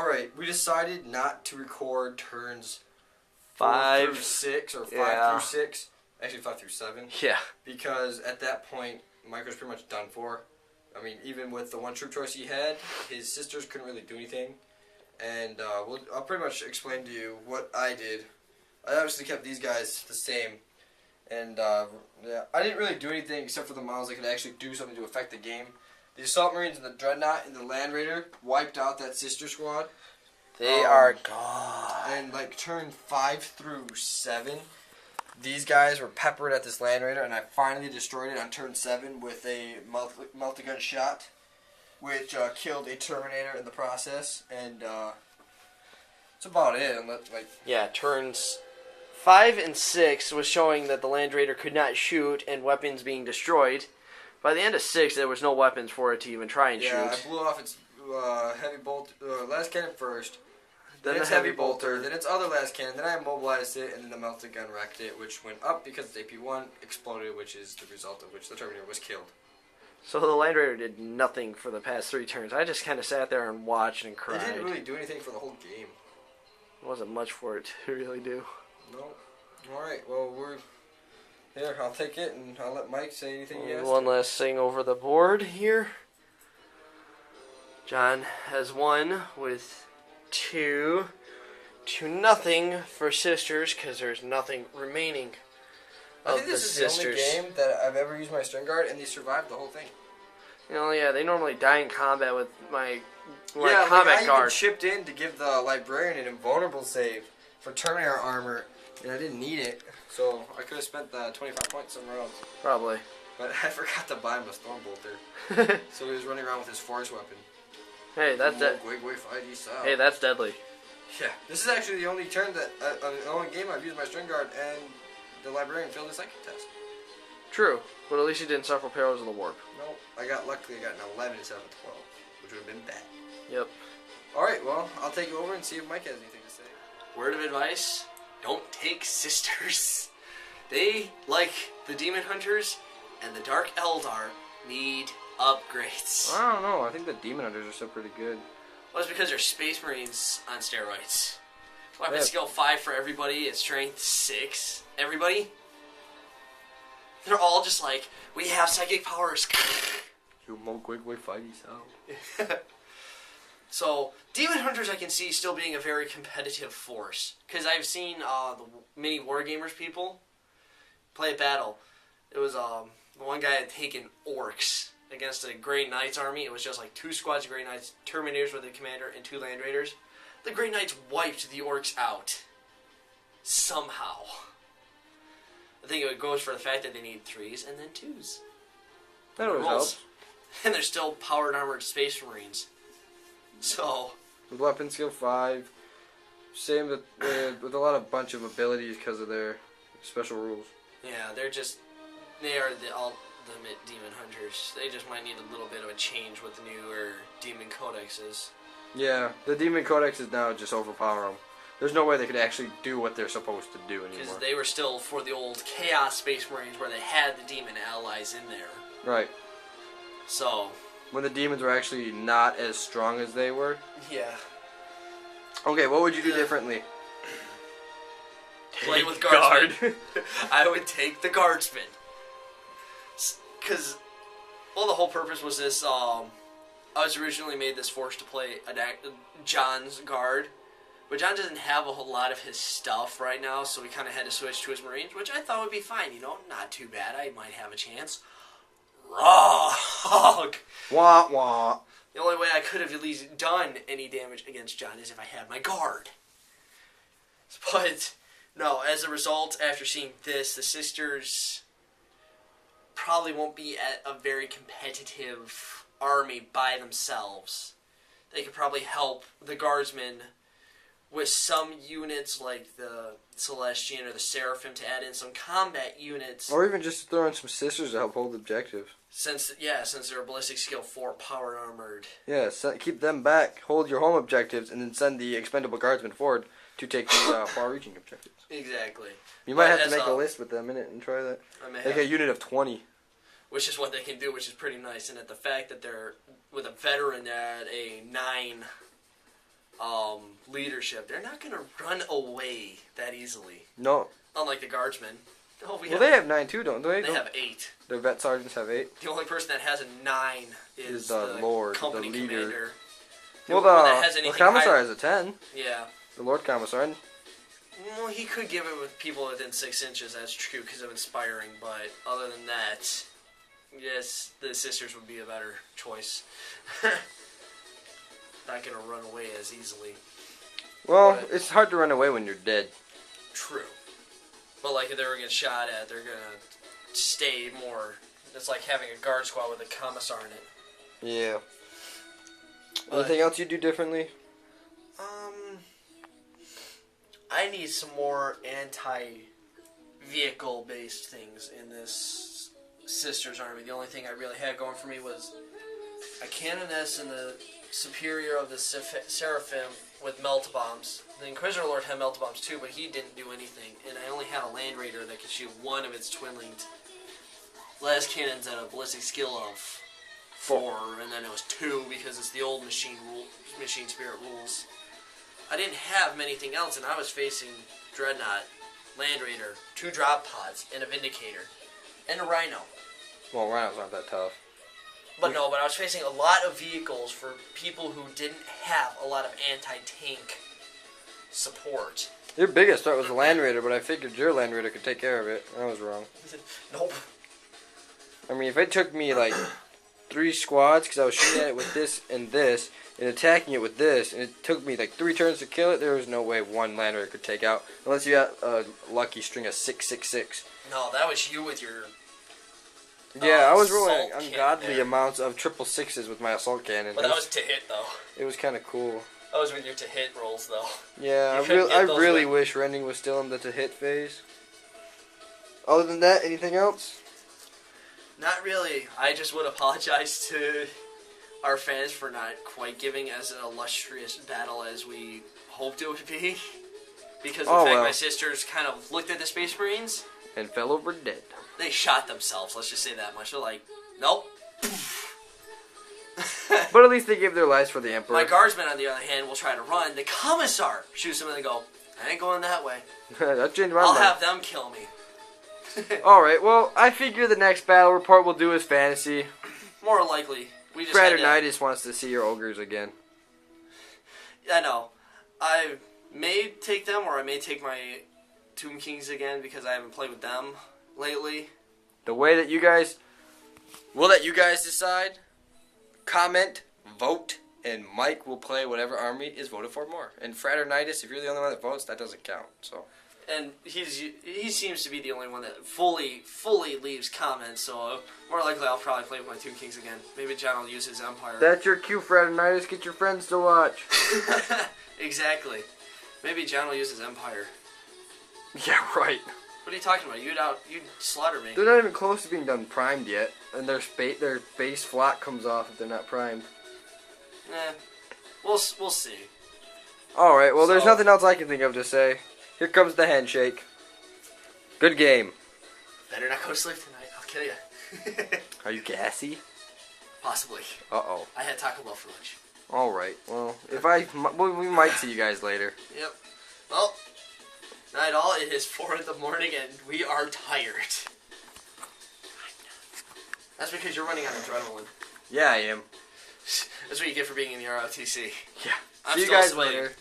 Alright, we decided not to record turns 5 through 6 or 5 through 6. Actually, 5 through 7. Yeah. Because at that point, Mike was pretty much done for. I mean, even with the one troop choice he had, his sisters couldn't really do anything. And I'll pretty much explain to you what I did. I obviously kept these guys the same. And yeah, I didn't really do anything except for the models that could actually do something to affect the game. The Assault Marines and the Dreadnought and the Land Raider wiped out that sister squad. They are gone. And like turn 5 through 7, these guys were peppered at this Land Raider, and I finally destroyed it on turn 7 with a multi-gun shot, which killed a Terminator in the process. And that's about it. Yeah, turns 5 and 6 was showing that the Land Raider could not shoot and weapons being destroyed. By the end of 6, there was no weapons for it to even try and shoot. Yeah, I blew off its heavy bolt, last cannon first, then its the heavy bolter, then its other last cannon, then I immobilized it, and then the melted gun wrecked it, which went up because its AP1 exploded, which is the result of which the Terminator was killed. So the Land Raider did nothing for the past 3 turns. I just kind of sat there and watched and cried. It didn't really do anything for the whole game. There wasn't much for it to really do. No. Alright, well, here, I'll take it, and I'll let Mike say anything he has One to. last thing over the board here. John has won with 2 to nothing for sisters, because there's nothing remaining I of think the this is sisters. the only game that I've ever used my string guard, and they survived the whole thing. You know, yeah, they normally die in combat with my Yeah, combat I guard. even chipped in to give the Librarian an invulnerable save for Terminator armor, and I didn't need it, so I could have spent the 25 points somewhere else. Probably. But I forgot to buy him a Storm Bolter, so he was running around with his force weapon. Hey, that's Hey, that's deadly. Yeah, this is actually the only turn that the only game I've used my string guard, and the Librarian failed his psychic test. True, but at least he didn't suffer perils of the warp. No, luckily I got an 11 instead of a 12, which would have been bad. Yep. Alright, well, I'll take you over and see if Mike has anything to say. Word of advice, don't take sisters. They, like the Demon Hunters and the Dark Eldar, need upgrades. I don't know, I think the Demon Hunters are still pretty good. Well, it's because they're Space Marines on steroids. Weapon Yeah. skill 5 for everybody, and strength 6. Everybody? They're all just like, we have psychic powers. You more quickly fight yourself. So, Demon Hunters I can see still being a very competitive force. Because I've seen the mini Wargamers people play a battle. It was one guy had taken orcs against a Grey Knights army. It was just like 2 squads of Grey Knights, Terminators with the commander, and 2 Land Raiders. The Grey Knights wiped the orcs out. Somehow. I think it goes for the fact that they need 3s and then 2s. That always helps. And they're still powered armored Space Marines. So, With weapon skill 5, same with a lot of bunch of abilities because of their special rules. yeah, they are the ultimate Demon Hunters. They just might need a little bit of a change with the newer Demon Codexes. Yeah, the Demon Codex is now just overpower them. There's no way they could actually do what they're supposed to do anymore. Because they were still for the old Chaos Space Marines where they had the Demon allies in there. Right. So, When the demons were actually not as strong as they were. yeah. Okay, what would you do differently? Play with Guardsmen. I would take the Guardsmen. Because, well, the whole purpose was this, I was originally made this force to play John's Guard. But John doesn't have a whole lot of his stuff right now, so we kind of had to switch to his Marines, which I thought would be fine, you know, not too bad. I might have a chance. Wrong! Wah wah. The only way I could have at least done any damage against John is if I had my guard. But, no, as a result, after seeing this, the sisters probably won't be at a very competitive army by themselves. They could probably help the Guardsmen with some units like the Celestian or the Seraphim to add in some combat units. Or even just throw in some sisters to help hold objectives. Since they're ballistic skill 4 power armored. Yeah, keep them back, hold your home objectives, and then send the expendable guardsmen forward to take the far-reaching objectives. Exactly. You might have to make a list with them in it and try that. Like a unit of 20. Which is what they can do, which is pretty nice. And at the fact that they're with a veteran at a 9 leadership, they're not going to run away that easily. No. Unlike the guardsmen. Oh, They have 9 too, don't they? They have 8. Their vet sergeants have 8. The only person that has a 9 is the Lord, company the leader. commander. Well, that has the anything commissar higher. has a 10. Yeah. The Lord Commissar. Well, he could give it with people within 6 inches, that's true, because of inspiring, but other than that, yes, the sisters would be a better choice. Not going to run away as easily. Well, But- it's hard to run away when you're dead. True. But, like, if they were getting shot at, they're going to stay more. It's like having a guard squad with a commissar in it. Yeah. But- Anything else you do differently? I need some more anti-vehicle based things in this Sisters Army. The only thing I really had going for me was a Canoness and the Superior of the Seraphim with melt bombs. The Inquisitor Lord had melt bombs too, but he didn't do anything. And I only had a Land Raider that could shoot one of its twin-linked las cannons at a ballistic skill of 4, and then it was 2 because it's the old machine spirit rules. I didn't have anything else, and I was facing Dreadnought, Land Raider, 2 drop pods, and a Vindicator, and a Rhino. Well, Rhinos aren't that tough. But I was facing a lot of vehicles for people who didn't have a lot of anti-tank support. Your biggest threat was the Land Raider, but I figured your Land Raider could take care of it. I was wrong. Nope. I mean, if it took me like 3 squads, because I was shooting at it with this, and attacking it with this, and it took me like 3 turns to kill it, there was no way one Land Raider could take out, unless you got a lucky string of 666. No, that was you with your... Yeah, I was rolling assault ungodly cannon. amounts of 666s with my assault cannon. But that was to hit, though. It was kind of cool. That was with your to hit rolls, though. Yeah, You couldn't I get those really with- wish Rending was still in the to hit phase. Other than that, anything else? Not really. I just would apologize to our fans for not quite giving as an illustrious battle as we hoped it would be. Because of the fact my sisters kind of looked at the Space Marines, And fell over dead. they shot themselves, let's just say that much. They're like, nope. But at least they gave their lives for the Emperor. My guardsmen, on the other hand, will try to run. The Commissar shoots them and they go, I ain't going that way. That changed my I'll mind. have them kill me. Alright, well, I figure the next battle report we'll do is fantasy. More likely. We just had to- Fraternitis wants to see your ogres again. I know. I may take them, or I may take my Tomb Kings again because I haven't played with them lately. The way that you guys... We'll let you guys decide. Comment, vote, and Mike will play whatever army is voted for more. And Fraternitis, if you're the only one that votes, that doesn't count. So And he seems to be the only one that fully leaves comments, so more likely I'll probably play with my Tomb Kings again. Maybe John will use his Empire. that's your cue, Fraternitis. Get your friends to watch. Exactly. Maybe John will use his Empire. Yeah, right. What are you talking about? You'd slaughter me. They're not even close to being done primed yet. And their base flock comes off if they're not primed. We'll see. Alright, well, there's So- nothing else I can think of to say. Here comes the handshake. Good game. Better not go to sleep tonight. I'll kill you. Are you gassy? Possibly. Uh-oh. I had Taco Bell for lunch. Alright, well, we might see you guys later. Yep. Well, night all. It is 4 in the morning and we are tired. That's because you're running on adrenaline. Yeah, I am. That's what you get for being in the ROTC. Yeah. I'm See you still guys asleep. later.